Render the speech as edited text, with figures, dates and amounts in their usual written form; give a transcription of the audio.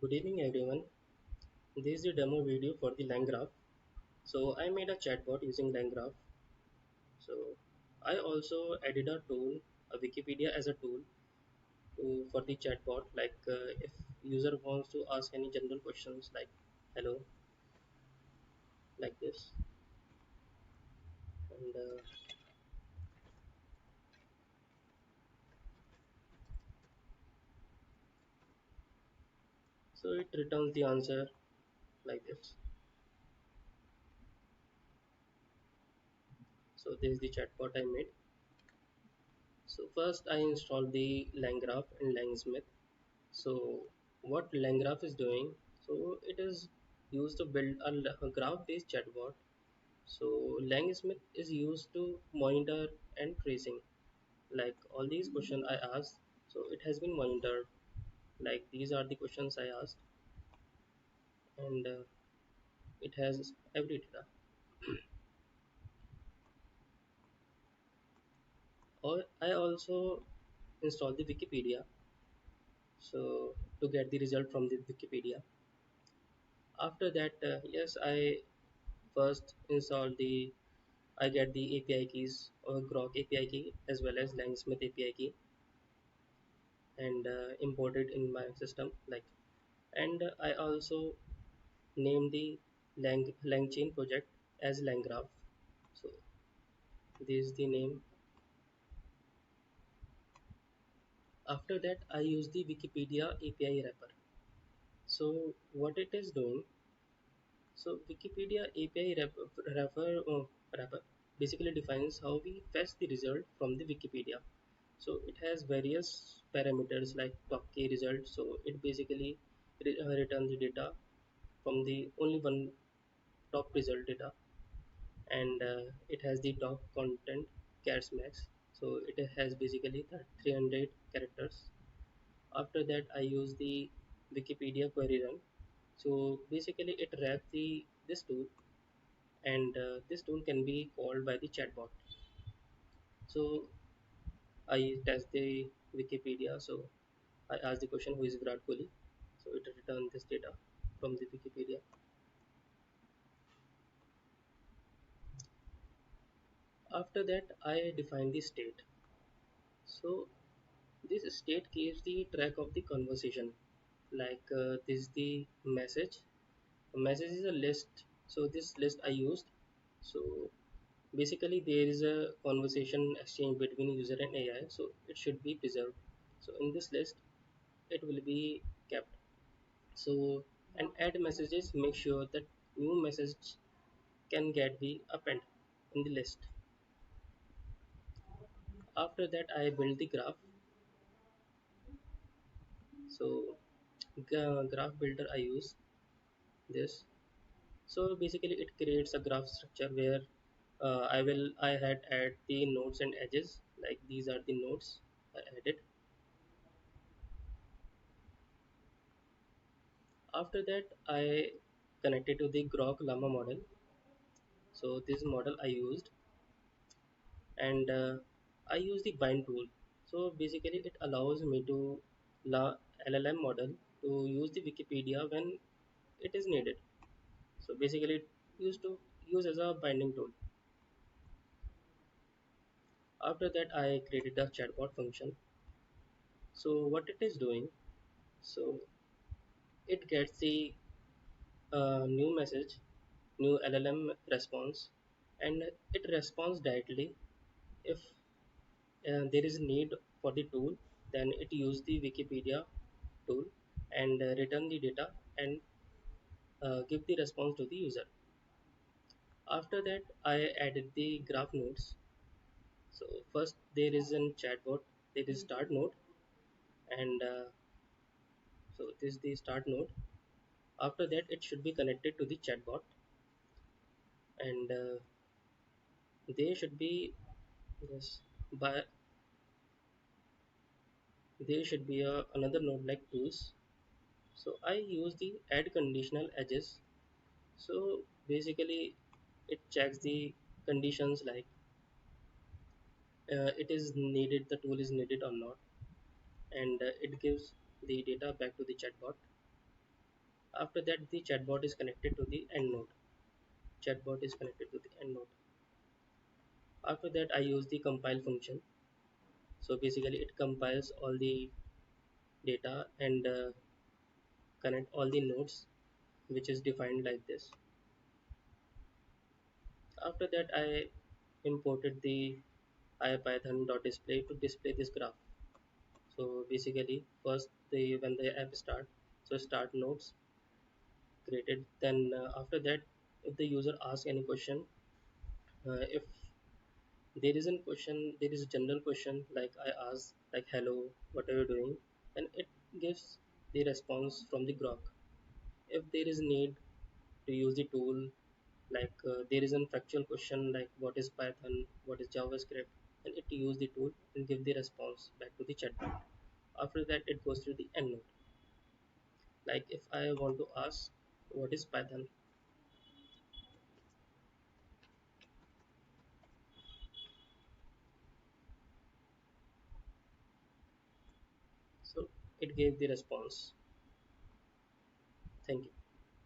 Good evening everyone. This is the demo video for the LangGraph. So I made a chatbot using LangGraph. So I also added a tool, a Wikipedia as a tool for the chatbot. Like if user wants to ask any general questions like hello, like this, and so it returns the answer like this. So this is the chatbot I made. So first I installed the LangGraph and LangSmith. So what LangGraph is doing, so it is used to build a graph-based chatbot. So LangSmith is used to monitor and tracing. Like all these questions I asked, so it has been monitored. Like these are the questions I asked, and it has every data. Or I also installed the Wikipedia, so to get the result from the Wikipedia. After that, yes, I first install the I get the API keys or Grok API key as well as Langsmith API key and import it in my system. Like, and I also name the LangChain project as LangGraph. So this is the name. After that, I use the Wikipedia API wrapper. So what it is doing? So Wikipedia API wrapper basically defines how we fetch the result from the Wikipedia. So it has various parameters like top key result. So it basically returns the data from the only one top result data, and it has the top content chars max. So it has basically the 300 characters. After that, I use the Wikipedia query run. So basically, it wraps the this tool, and this tool can be called by the chatbot. So I test the Wikipedia. So I ask the question who is Virat Kohli. So it returns this data from the Wikipedia. After that, I define the state. So this state keeps the track of the conversation. Like this is the message. A message is a list. So this list I used. So basically there is a conversation exchange between user and AI. So it should be preserved. So in this list, it will be kept. So and add messages make sure that new message can get the append in the list. After that, I build the graph. So graph builder I use this. So basically it creates a graph structure where I had add the nodes and edges, like these are the nodes I added. After that, I connected to the Grok Llama model. So this model I used, and I use the bind tool. So basically it allows me to LLM model to use the Wikipedia when it is needed. So basically it used to use as a binding tool. After that, I created a chatbot function. So what it is doing, so it gets the new message, new LLM response, and it responds directly. If there is need for the tool, then it use the Wikipedia tool and return the data and give the response to the user. After that, I added the graph nodes. So first there is a chatbot, there is start node, and so this is the start node. After that, it should be connected to the chatbot, and they should be yes, by there should be another node like tools. So I use the add conditional edges. So basically, it checks the conditions like it is needed, the tool is needed or not, and it gives the data back to the chatbot. After that, the chatbot is connected to the end node. Chatbot is connected to the end node. After that, I use the compile function. So basically, it compiles all the data and connect all the nodes, which is defined like this. After that, I imported the ipython.display to display this graph. So basically, first when the app start, so start nodes created. Then after that, if the user asks any question, if there is a question, there is a general question like I ask like hello, what are you doing, and it gives the response from the grok. If there is need to use the tool, like there is a factual question like what is Python, what is JavaScript, and it use the tool and give the response back to the chatbot. After that, it goes to the end node. Like if I want to ask what is Python, so it gave the response. Thank you.